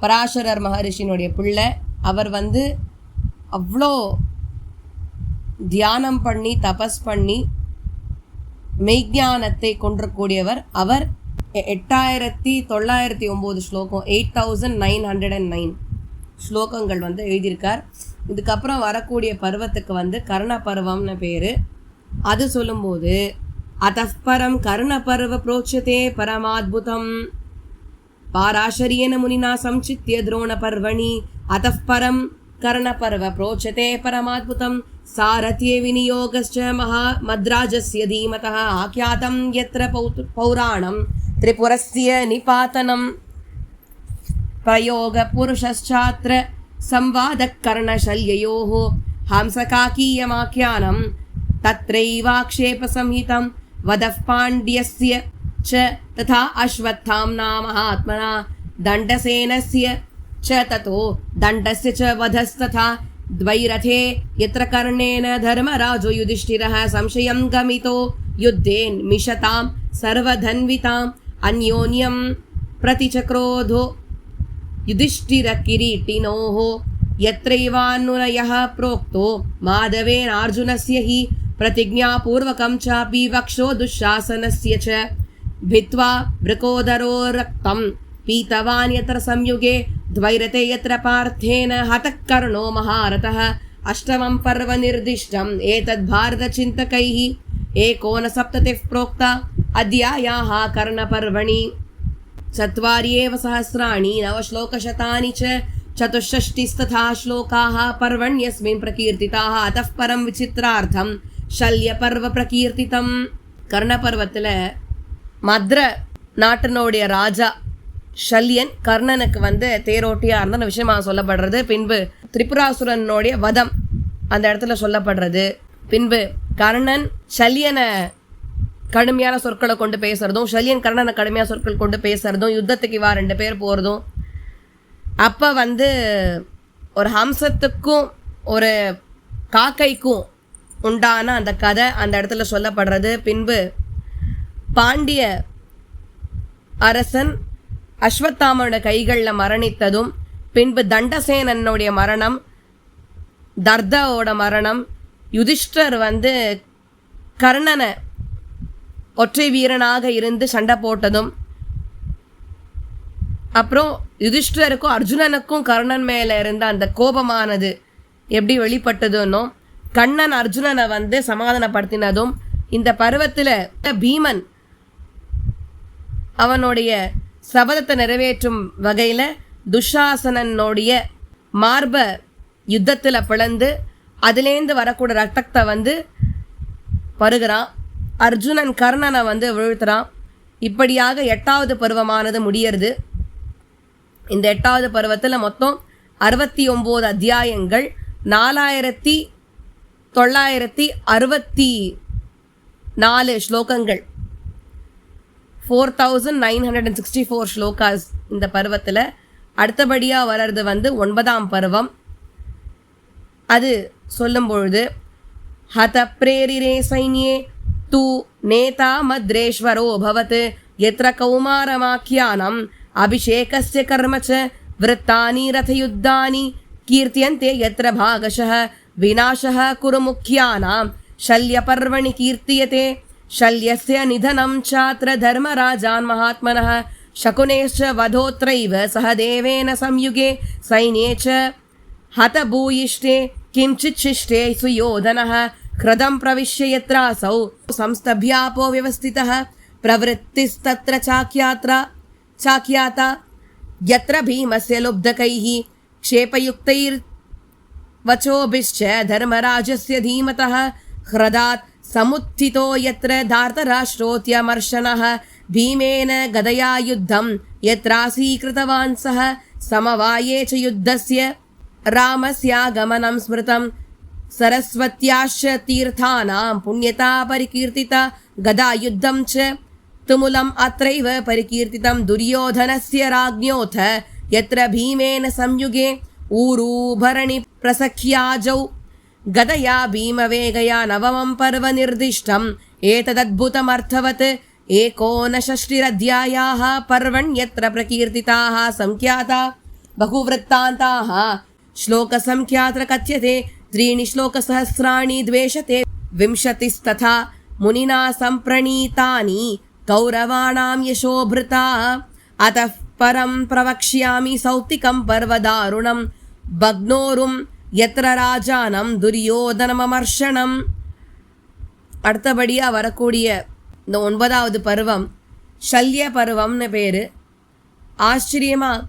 பராசரர் மகரிஷினுடைய பிள்ளை. அவர் வந்து அவ்வளோ தியானம் பண்ணி தபஸ் பண்ணி மெய்ஞானத்தை கொன்றக்கூடியவர். அவர் 8909 ஸ்லோகம் 8909 ஸ்லோகங்கள் வந்து எழுதியிருக்கார். இதுக்கப்புறம் வரக்கூடிய பருவத்துக்கு வந்து கர்ண பருவம்னு பேர். அது சொல்லும்போது அதப்பரம் கர்ண பருவ புரோட்சதே பரமாத்புதம் பாராசரியன முனினா சம்சித்ய துரோண பர்வணி அதப்பரம் கர்ண பருவ புரோட்சதே பரமாத்புதம் சாரத்யே விநியோகஸ்ச மகா மத்ராஜஸ்ய தீமதः ஆக்யாதம் யத்ர பௌராணம் திரிபுரஸ்ய நிபாதனம் பிரயோக புருஷச்சாத்ர संवादः कर्णशल्ययोः हंसकाकीयमाख्यानं तत्रैवाक्षेपसंहितं वदः पाण्ड्यस्य च तथा अश्वत्थाम्ना महात्मना दण्डसेनस्य च ततो दण्डस्य च वधस्तथा द्वैरथे यत्र कर्णेन धर्मराजो युधिष्ठिरः संशयं गमितो युद्धेन्मिषतां सर्वधन्विताम् अन्योन्यं प्रतिचक्रोधो युधिष्ठिरकिरीटिनोः यत्रैवानुनयः प्रोक्तो माधवेनार्जुनस्य हि प्रतिज्ञापूर्वकं चापि वक्षो दुःशासनस्य च भित्त्वा वृकोदरो रक्तं पीतवान् यत्र संयुगे द्वैरते यत्र पार्थेन हतः कर्णो महारथः अष्टमं पर्व निर्दिष्टम् एतद् भारतचिन्तकैः 169 प्रोक्ता अद्यायाः कर्णपर्वणि 4 सहस्राणि 9 श्लोकशतानि च 64 श्लोकाः पर्वण्यस्मिन् प्रकीर्तिताः अतः परं विचित्रार्थं शल्यपर्व प्रकीर्तितं. கர்ணபர்வத்தில் மத்ர நாட்டினுடைய ராஜா ஷல்யன் கர்ணனுக்கு வந்து தேரோட்டியாக இருந்த விஷயமாக சொல்லப்படுறது. பின்பு திரிபுராசுரனுடைய வதம் அந்த இடத்துல சொல்லப்படுறது. பின்பு கர்ணன் ஷல்யனை கடுமையான சொற்களை கொண்டு பேசுகிறதும் ஷல்யன் கர்ணனை கடுமையான சொற்கள் கொண்டு பேசுகிறதும் யுத்தத்துக்கு இவா 2 பேர் போகிறதும். அப்போ வந்து ஒரு ஹம்சத்துக்கும் ஒரு காக்கைக்கும் உண்டான அந்த கதை அந்த இடத்துல சொல்லப்படுறது. பின்பு பாண்டிய அரசன் அஸ்வத்தாமனோட கைகளில் மரணித்ததும், பின்பு தண்டசேனனுடைய மரணம், தர்தாவோட மரணம், யுதிஷ்டர் வந்து கர்ணனை ஒற்றை வீரனாக இருந்து சண்டை போட்டதும், அப்புறம் யுதிஷ்டருக்கும் அர்ஜுனனுக்கும் கர்ணன் மேலே இருந்த அந்த கோபமானது எப்படி வெளிப்பட்டதுன்னோ, கண்ணன் அர்ஜுனனை வந்து சமாதானப்படுத்தினதும், இந்த பருவத்தில் பீமன் அவனுடைய சபதத்தை நிறைவேற்றும் வகையில் துஷாசனனுடைய மார்ப யுத்தத்தில் பிளந்து அதுலேருந்து வரக்கூடிய ரத்தத்தை வந்து பருகிறான். அர்ஜுனன் கர்ணனை வந்து வீழ்த்துறான். இப்படியாக 8வது பருவமானது முடியறது. இந்த 8வது பருவத்தில் மொத்தம் 69 அத்தியாயங்கள், 4964 ஸ்லோகங்கள், 4964 ஸ்லோகாஸ் இந்த பருவத்தில். அடுத்தபடியாக வர்றது வந்து 9ஆம் பருவம். அது சொல்லும் பொழுது ஹத பிரேரிரே சைன்யே தூ நேதா மத்ரேஸ்வரோ பவத் யத்ர கௌமாரமாக்கியானம் அபிஷேகஸ்ய கர்ம ச விருத்தானி ரதயுத்தானி கீர்த்தியந்தே யத்ர பாகஷः விநாசः குரு முக்கியானாம் शल्यपर्वणि कीर्त्यते शल्यस्य निधनं चात्र धर्मराजान् महात्मनः शकुनेश्च वधोत्रैव सह देवेन संयुगे सैन्ये च हतभूयिष्ठे किञ्चित् शिष्टे सुयोधनः ह्रदं प्रविश्य यत्रासौ संस्तभ्यापो व्यवस्थितः प्रवृत्तिस्तत्र चाख्याता यत्र भीमस्य लुब्धकैः क्षेपयुक्तैर्वचोभिश्च धर्मराजस्य धीमतः ह्रदात् समुत्थितो यत्र धार्तराष्ट्रोऽत्यमर्शनः भीमेन गदया युद्धं यत्रासीकृतवान् सः समवाये च युद्धस्य रामस्यागमनं स्मृतं सरस्वत्याश्च तीर्थानां पुण्यता परिकीर्तिता गदायुद्धं च तुमुलम् अत्रैव परिकीर्तितं दुर्योधनस्य राज्ञोऽथ यत्र भीमेन संयुगे ऊरूभरणि प्रसख्याजौ गदया भीमवेगया 9मं पर्व निर्दिष्टम् एतदद्भुतमर्थवत् 59 पर्वण्यत्र प्रकीर्तिताः संख्याता बहुवृत्तान्ताः श्लोकसंख्यात्र कथ्यते 3 श्लोकसहस्राणि द्वेषते 20तथा मुनिना सम्प्रणीतानि कौरवाणां यशोभृता अतः परं प्रवक्ष्यामि सौतिकं पर्वदारुणं भग्नोरुं यत्र राजानं दुर्योधनमर्षणम्. அடுத்தபடியாக வரக்கூடிய இந்த 9வது பருவம் ஷல்ய பருவம்னு பேர். ஆச்சரியமாக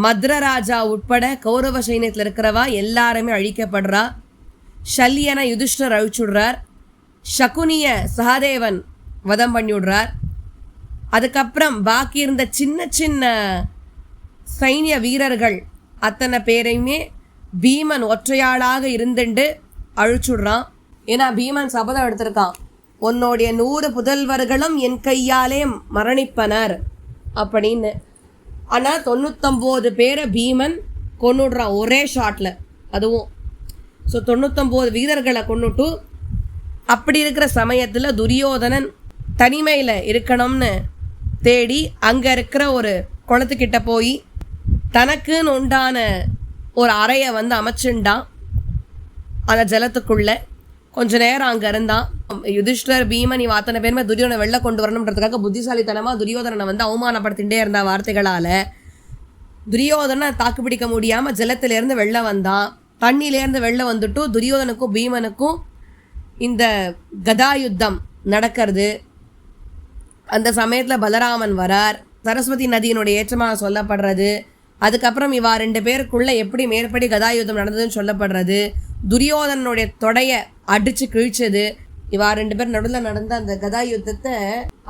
மத்ரராஜா உட்பட கௌரவ சைன்யத்தில் இருக்கிறவா எல்லாருமே அழிக்கப்படுறா. ஷல்யனை யுதிஷ்டர் அழிச்சுடுறார். சகுனிய சகாதேவன் வதம் பண்ணிவிடுறார். அதுக்கப்புறம் பாக்கி இருந்த சின்ன சின்ன சைன்ய வீரர்கள் அத்தனை பேரையுமே பீமன் ஒற்றையாளாக இருந்துட்டு அழிச்சுடுறான். ஏன்னா பீமன் சபதம் எடுத்திருக்கான், உன்னுடைய 100 புதல்வர்களும் என் கையாலே மரணிப்பனர் அப்படின்னு. ஆனால் 99 பேரை பீமன் கொன்னுடுறான் ஒரே ஷாட்டில். அதுவும் ஸோ 99 வீரர்களை கொன்னுட்டு அப்படி இருக்கிற சமயத்தில் துரியோதனன் தனிமையில் இருக்கணும்னு தேடி அங்கே இருக்கிற ஒரு குளத்துக்கிட்ட போய் தனக்குன்னு உண்டான ஒரு அறையை வந்து அமைச்சுண்டான். அந்த ஜலத்துக்குள்ளே கொஞ்ச நேரம் அங்கே இருந்தான். யுதிஷ்டர் பீமன் இவன் அத்தனை பேருமே துரியோதனை வெளில கொண்டு வரணுன்றதுக்காக புத்திசாலித்தனமாக துரியோதனனை வந்து அவமானப்படுத்திகிட்டே இருந்த வார்த்தைகளால் துரியோதனை தாக்குப்பிடிக்க முடியாமல் ஜலத்திலேருந்து வெளில வந்தான். தண்ணியிலேருந்து வெளில வந்துட்டு துரியோதனுக்கும் பீமனுக்கும் இந்த கதாயுத்தம் நடக்கிறது. அந்த சமயத்தில் பலராமன் வரார். சரஸ்வதி நதியினுடைய ஏற்றமாக சொல்லப்படுறது. அதுக்கப்புறம் இவா 2 பேருக்குள்ளே எப்படி மேற்படி கதாயுத்தம் நடந்ததுன்னு சொல்லப்படுறது. துரியோதனனுடைய தொடையை அடித்து கிழிச்சது. இவா 2 பேர் நடுவில் நடந்த அந்த கதாயுத்தத்தை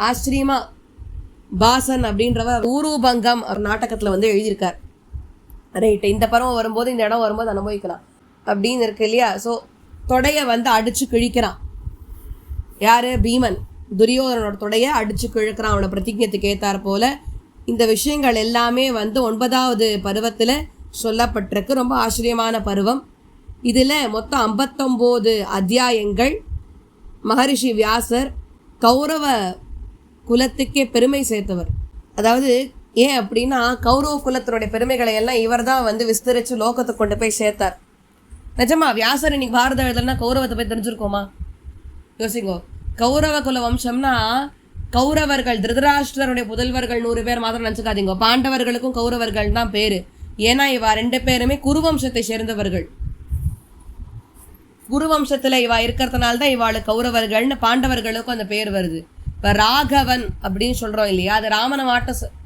ஆச்சரியமாக பாசன் அப்படின்றவர் ஊரூபங்கம் ஒரு நாடகத்தில் வந்து எழுதியிருக்கார். ரைட்டு, இந்த பருவம் வரும்போது இந்த இடம் வரும்போது அனுபவிக்கலாம் அப்படின்னு இருக்கு இல்லையா. ஸோ தொடையை வந்து அடித்து கிழிக்கிறான். யார்? பீமன் துரியோதனோட தொடையை அடித்து கிழக்கிறான் அவனோட பிரதிஜ்ஞத்துக்கு ஏற்றார் போல். இந்த விஷயங்கள் எல்லாமே வந்து 9வது பருவத்தில் சொல்லப்பட்டிருக்கு. ரொம்ப ஆச்சரியமான பருவம். இதில் மொத்தம் 59 அத்தியாயங்கள். மகரிஷி வியாசர் கௌரவ குலத்துக்கே பெருமை சேர்த்தவர். அதாவது ஏன் அப்படின்னா கௌரவ குலத்தினுடைய பெருமைகளை எல்லாம் இவர் தான் வந்து விஸ்தரித்து லோகத்துக்கு கொண்டு போய் சேர்த்தார். நிஜமா வியாசர் இன்னைக்கு பாரதம் எழுதலைன்னா கௌரவத்தை போய் தெரிஞ்சிருக்கோமா? யோசிங்கோ. கௌரவ குல வம்சம்னா கௌரவர்கள் திருதராஷ்டிரருடைய புதல்வர்கள் 100 பேர் மாத்திரம் நினச்சிக்காதீங்க. பாண்டவர்களுக்கும் கௌரவர்கள் தான் பேர். ஏன்னா இவா 2 பேருமே குருவம்சத்தை சேர்ந்தவர்கள். குருவம்சத்தில் இவா இருக்கிறதுனால தான் இவாளுக்கு கௌரவர்கள்னு பாண்டவர்களுக்கும் அந்த பேர் வருது. இப்போ ராகவன் அப்படின்னு சொல்கிறோம் இல்லையா, அது ராமனை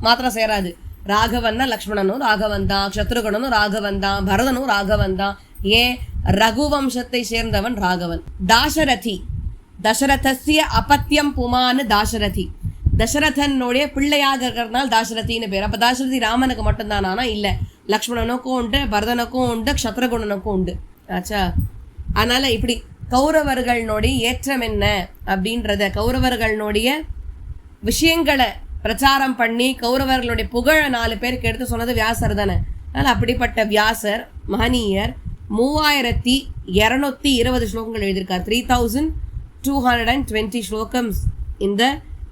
மாத்திரம் சேராது. ராகவன்னா லக்ஷ்மணனும் ராகவன் தான், சத்ருகனும் ராகவன் தான், பரதனும் ராகவன் தான். ஏன்? ரகுவம்சத்தை சேர்ந்தவன் ராகவன். தாசரதி, தசரதஸ்ய அபத்தியம் புமானு தாசரதி, தசரதனுடைய பிள்ளையாக இருக்கிறதுனால தாசரதின்னு பேர். அப்போ தாசரதி ராமனுக்கு மட்டும்தான்? ஆனால் இல்லை, லக்ஷ்மணனுக்கும் உண்டு, பரதனுக்கும் உண்டு, க்ஷத்ரகுணனுக்கும் உண்டு. ஆச்சா? அதனால் இப்படி கௌரவர்களுடைய ஏற்றம் என்ன அப்படின்றத, கௌரவர்களுடைய விஷயங்களை பிரச்சாரம் பண்ணி கௌரவர்களுடைய புகழ 4 பேருக்கு எடுத்து சொன்னது வியாசர் தானே. அதனால் அப்படிப்பட்ட வியாசர் மகனீயர் 3220 ஸ்லோகங்கள் எழுதியிருக்கார். 3220 ஸ்லோகம்ஸ் இந்த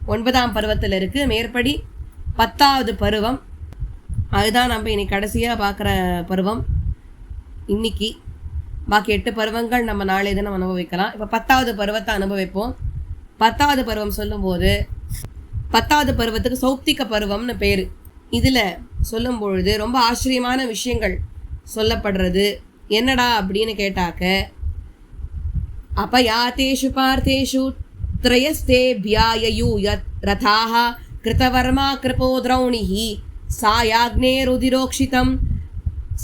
9ஆம் பருவத்தில் இருக்குது. மேற்படி 10வது பருவம், அதுதான் நம்ம இன்னைக்கு கடைசியாக பார்க்குற பருவம். இன்னைக்கு பாக்கி 8 பருவங்கள் நம்ம நாளை தினம் அனுபவிக்கலாம். இப்போ 10வது பருவத்தை அனுபவிப்போம். 10வது பருவம் சொல்லும்போது 10வது பருவத்துக்கு சௌப்திக பருவம்னு பேர். இதில் சொல்லும் பொழுது ரொம்ப ஆச்சரியமான விஷயங்கள் சொல்லப்படுறது. என்னடா அப்படின்னு கேட்டாக்க, அப்பயாத்தேஷு பார்த்தேஷு த்ரயஸ்தேபியாயு யத் ரதாஹ கிருதவர்மா கிருபோ திரௌணிஹி சாயாக்னேருதிரோக்ஷிதம்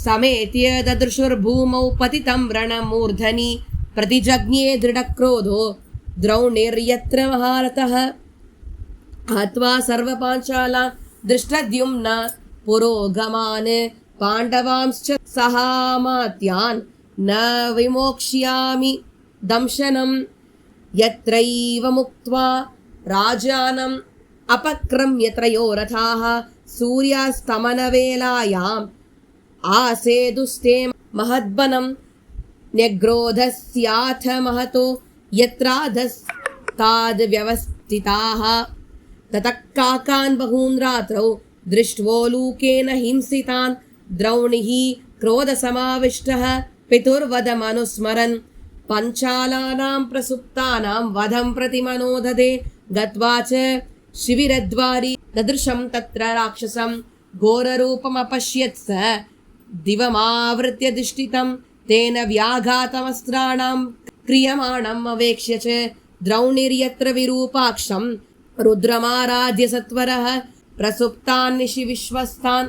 சமேத்ய தத்ருஷுர்பூமௌ பதிதம் ரணமூர்धनि प्रतिजज्ञे दृढक्रोधो द्रौणिर्यत्र महारथः हत्वा सर्वपाञ्चालान् दृष्टद्युम्न पुरोगमान् पाण्डवांश्च सहामात्यान् न विमोक्ष्यामि दंशनं यत्रैव मुक्त्वा राजानम् अपक्रम्य त्रयो रथाः सूर्यास्तमनवेलायाम् आसेदुस्ते महद्बनं न्यग्रोधस्याथ महतो यत्राधस्ताद् व्यवस्थिताः ततः काकान् बहून् रात्रौ दृष्ट्वोलूकेन हिंसितान् द्रौणिः क्रोधसमाविष्टः पितुर्वधमनुस्मरन् पञ्चालानां प्रसुप्तानां वधं प्रतिमनोदधे गत्वा च शिबिरद्वारि ददृशं तत्र राक्षसं घोररूपमपश्यत् स दिवमावृत्य दिष्टितं तेन व्याघातमस्त्राणां क्रियमाणम् अवेक्ष्य च द्रौणिर्यत्र विरूपाक्षं रुद्रमाराध्य सत्वरः प्रसुप्तान् निशि विश्वस्तान्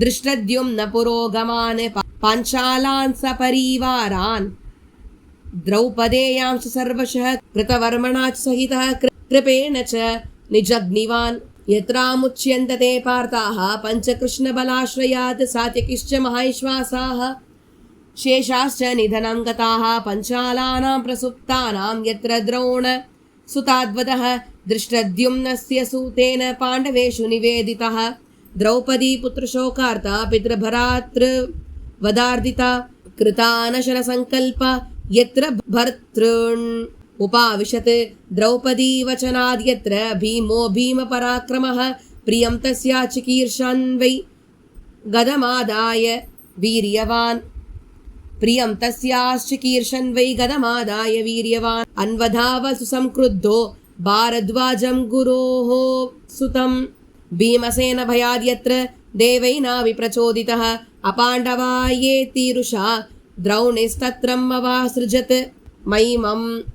दृष्टद्युम्न पुरोगमान् पाञ्चालान् सपरिवारान् द्रौपदेयांश्च सर्वशः कृतवर्मणा च सहितः कृपेण च निजग्निवान् यत्रामुच्यन्ते ते पार्थाः पञ्चकृष्णबलाश्रयात् सात्यकिश्च महाश्वासाः शेषाश्च निधनं गताः पञ्चालानां प्रसुप्तानां यत्र द्रोण सुताद्वदः दृष्टद्युम्नस्य सूतेन पाण्डवेषु निवेदितः द्रौपदी पुत्रशोकार्ता पितृभरातृवदार्दिता कृतानशनसङ्कल्प यत्र भर्तॄन् उपाविशत् द्रौपदी वचनाद् यत्र भीमो भीमपराक्रमः प्रियं तस्या चिकीर्षन् वै गदमादाय वीर्यवान् प्रियं तस्याश्चिकीर्षन् वै गदमादाय वीर्यवान् अन्वधाव सुसंक्रुद्धो भारद्वाजं गुरोः सुतं भीमसेन भयाद् यत्र देवैना विप्रचोदितः अपाण्डवायेतीरुषा द्रौणिस्तत्रम् अवासृजत्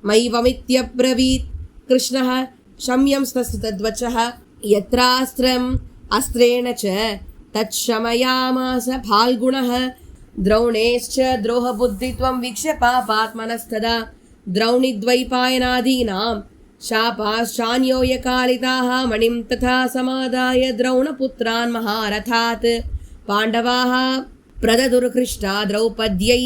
मैवमित्यब्रवीत् कृष्णः शम्यंस्तस्य तद्वचः यत्रास्त्रम् अस्त्रेण च तच्छमयामास फाल्गुणः द्रौणेश्च द्रोहबुद्धित्वं वीक्ष्य पापात्मनस्तदा द्रौणिद्वैपायनादीनां शापाश्चान्यो यकालिताः मणिं तथा समादाय द्रौणपुत्रान् महारथात् पाण्डवाः प्रददुर्हृष्टा द्रौपद्यै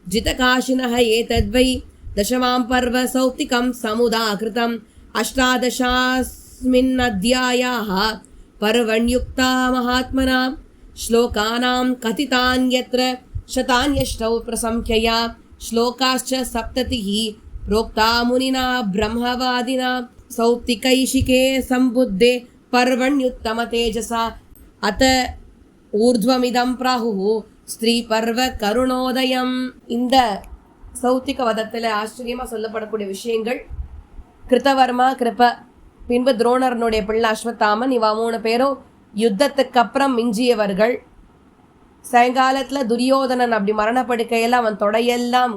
जितकाशिनः एतद्वै दशमां पर्व सौप्तिकं समुदाकृतम् 18अस्मिन्नध्यायाः पर्वण्युक्ता महात्मना श्लोकानां कथितान् यत्र शतान्यष्टौ प्रसंख्यया श्लोकाश्च 70 प्रोक्ता मुनिना ब्रह्मवादिना सौप्तिकैशिके सम्बुद्धे पर्वण्युत्तमतेजसा अत ऊर्ध्वमिदं प्राहुः ஸ்ரீ பர்வ கருணோதயம். இந்த சௌத்திக வதத்தில் ஆச்சரியமாக சொல்லப்படக்கூடிய விஷயங்கள், கிருத்தவர்மா கிருப, பின்பு துரோணர்னுடைய பிள்ளை அஸ்வத்தாமன், இவ 3 பேரும் யுத்தத்துக்கு அப்புறம் மிஞ்சியவர்கள். சாயங்காலத்தில் துரியோதனன் அப்படி மரணப்படுக்கையில் அவன் தொடையெல்லாம்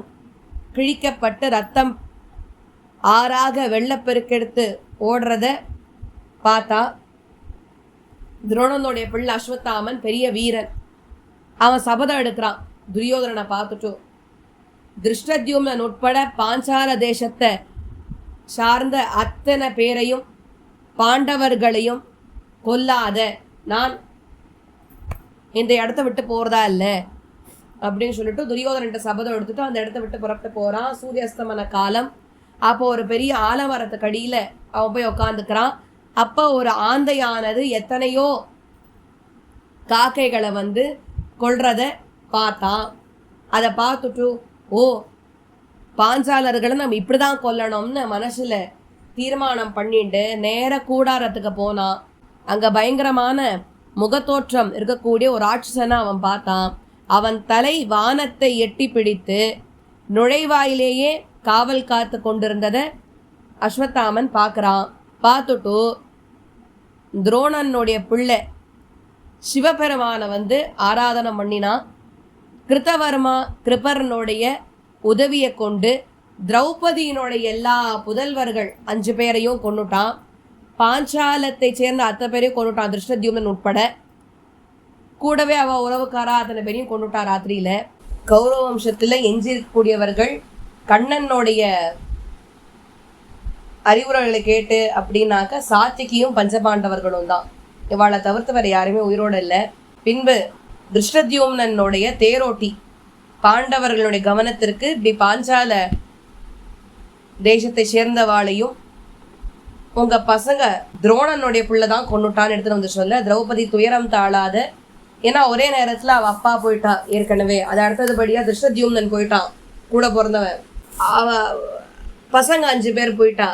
கிழிக்கப்பட்டு ரத்தம் ஆறாக வெள்ளப்பெருக்கெடுத்து ஓடுறத பார்த்தா, துரோணனுடைய பிள்ளை அஸ்வத்தாமன் பெரிய வீரன். அவன் சபதம் எடுக்கிறான், துரியோதனனை பார்த்துட்டு திருஷ்டத்யும்னன் உட்பட பாஞ்சால தேசத்தை சார்ந்த அத்தனை பேரையும் பாண்டவர்களையும் கொல்லாத நான் இந்த இடத்த விட்டு போகிறதா இல்லை அப்படின்னு சொல்லிட்டு துரியோதனன்ட்ட சபதம் எடுத்துட்டு அந்த இடத்த விட்டு புறப்பட்டு போகிறான். சூரியஸ்தமன காலம். அப்போ ஒரு பெரிய ஆலமரத்துக்கு அடியில் அவன் போய் உக்காந்துக்கிறான். அப்போ ஒரு ஆந்தையானது எத்தனையோ காக்கைகளை கொல்றத பார்த்தான். அதை பார்த்துட்டு பாஞ்சாலர்களை நம்ம இப்படி தான் கொல்லணும்னு மனசில் தீர்மானம் பண்ணிட்டு நேர கூடாரத்துக்கு போனான். அங்கே பயங்கரமான முகத்தோற்றம் இருக்கக்கூடிய ஒரு ராட்சசனை அவன் பார்த்தான். அவன் தலை வானத்தை எட்டி பிடித்து நுழைவாயிலேயே காவல் காத்து கொண்டிருந்ததை அஸ்வத்தாமன் பார்க்குறான். பார்த்துட்டு துரோணனுடைய பிள்ளை சிவபெருமானை ஆராதனை பண்ணினான். கிருத்தவர்மா கிருபரனுடைய உதவியை கொண்டு திரௌபதியினுடைய எல்லா புதல்வர்கள் 5 பேரையும் கொண்டுட்டான். பாஞ்சாலத்தை சேர்ந்த அத்தனை பேரையும் கொண்டுட்டான், திருஷ்டத்யும்னன் உட்பட. கூடவே அவள் உறவுக்காரா அத்தனை பேரையும் கொண்டுட்டான் ராத்திரியில். கௌரவ வம்சத்தில் எஞ்சிருக்கக்கூடியவர்கள் கண்ணனுடைய அறிவுரைகளை கேட்டு அப்படின்னாக்க சாத்திகியும் பஞ்சபாண்டவர்களும் தான். இவாளை தவிர்த்து வேறு யாருமே உயிரோடு இல்லை. பின்பு திருஷ்டத்யும்னனுடைய தேரோட்டி பாண்டவர்களுடைய கவனத்திற்கு இப்படி பாஞ்சால தேசத்தை சேர்ந்தவாளையும் உங்கள் பசங்க துரோணனுடைய பிள்ளை தான் கொண்டுட்டான்னு எடுத்துகிட்டு சொல்ல திரௌபதி துயரம் தாழாத. ஏன்னா ஒரே நேரத்தில் அவள் அப்பா போயிட்டான் ஏற்கனவே. அது அடுத்ததுபடியாக திருஷ்டத்யும்னன் போயிட்டான், கூட பிறந்தவன். பசங்க 5 பேர் போயிட்டா.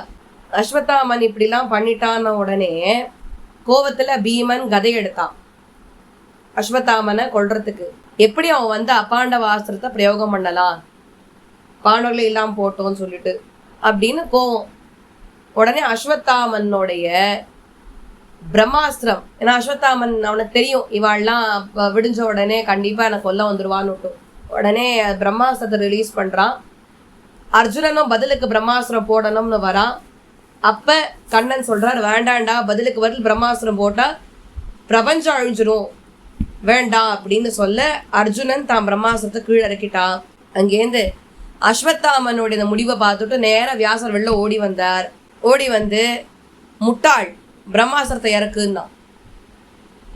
அஸ்வத்தாமன் இப்படிலாம் பண்ணிட்டான்னு உடனே கோவத்தில் பீமன் கதை எடுத்தான் அஸ்வத்தாமனை கொல்றதுக்கு. எப்படி அவன் அபாண்டவ ஆஸ்திரத்தை பிரயோகம் பண்ணலாம், பாண்டவர்களே இல்லாமல் போட்டோன்னு சொல்லிட்டு அப்படின்னு கோவம். உடனே அஸ்வத்தாமனுடைய பிரம்மாஸ்திரம், ஏன்னா அஸ்வத்தாமன் அவனுக்கு தெரியும் இவாள்லாம் விடிஞ்ச உடனே கண்டிப்பாக எனக்கு கொல்ல வந்துடுவான்னு விட்டு உடனே பிரம்மாஸ்திரத்தை ரிலீஸ் பண்ணுறான். அர்ஜுனனும் பதிலுக்கு பிரம்மாஸ்திரம் போடணும்னு வரான். அப்போ கண்ணன் சொல்கிறார், வேண்டாண்டா, பதிலுக்கு பதில் பிரம்மாஸ்திரம் போட்டால் பிரபஞ்சம் அழிஞ்சிரும், வேண்டாம் அப்படின்னு சொல்ல அர்ஜுனன் தான் பிரம்மாஸ்திரத்தை கீழே இறக்கிட்டான். அங்கேருந்து அஸ்வத்தாமனுடைய இந்த முடிவை பார்த்துட்டு நேராக வியாசர் வெளில ஓடி வந்தார். ஓடி முட்டாள், பிரம்மாஸ்திரத்தை இறக்குன்னா.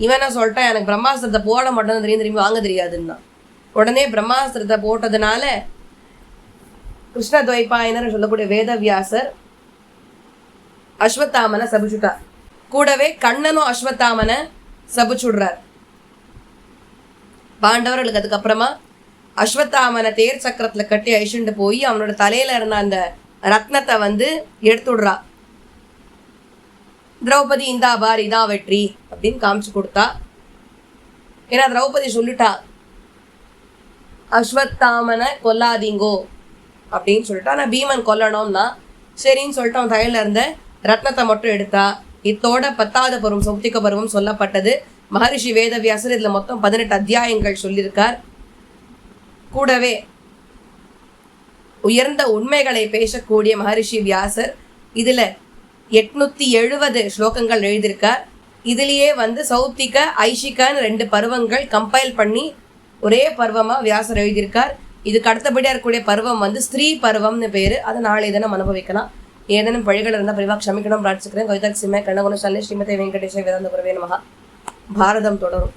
இவன் என்ன சொல்லிட்டான், எனக்கு பிரம்மாஸ்திரத்தை போட மாட்டேன்னு தெரியும், திரும்பி வாங்க தெரியாதுன்னா. உடனே பிரம்மாஸ்திரத்தை போட்டதுனால கிருஷ்ணத்வைபாயனர் சொல்லக்கூடிய வேதவியாசர் அஸ்வத்தாமனை சபிச்சுட்டார். கூடவே கண்ணனும் அஸ்வத்தாமனை சபிச்சுடுறார். பாண்டவர்களுக்கு அதுக்கப்புறமா அஸ்வத்தாமனை தேர் சக்கரத்தில் கட்டி அழிச்சுட்டு போய் அவனோட தலையில இருந்த அந்த ரத்னத்தை எடுத்துடுறா. திரௌபதி இந்தா பார், இதான் வெற்றி அப்படின்னு காமிச்சு கொடுத்தா. ஏன்னா திரௌபதி சொல்லிட்டா அஸ்வத்தாமனை கொல்லாதீங்கோ அப்படின்னு சொல்லிட்டா. ஆனால் பீமன் கொல்லணும்னா சரின்னு சொல்லிட்டு அவன் தலையில இருந்த ரத்னத்தை மட்டும் எடுத்தா. இத்தோட 10வது பருவம் சௌப்திக பருவம் சொல்லப்பட்டது. மகரிஷி வேதவியாசர் இதில் மொத்தம் 18 அத்தியாயங்கள் சொல்லியிருக்கார். கூடவே உயர்ந்த உண்மைகளை பேசக்கூடிய மகரிஷி வியாசர் இதில் 870 ஸ்லோகங்கள் எழுதியிருக்கார். இதுலேயே சௌப்திக ஐஷிகான்னு 2 பருவங்கள் கம்பைல் பண்ணி ஒரே பருவமாக வியாசர் எழுதியிருக்கார். இதுக்கு அடுத்தபடியாக இருக்கக்கூடிய பருவம் ஸ்திரீ பருவம்னு பேர். அதை நாளை தினம் அனுபவிக்கலாம். ஏதேனும் பழிகள் இருந்தால் பிரிவாக க்ஷமிக்கணும் பிரார்த்திக்கிறேன். கவிதா சிம்மே கண்ணகுண சல்லே ஸ்ரீமதி வெங்கடேஷ வேதாந்த குருவே நமஹ. பாரதம் தொடரும்.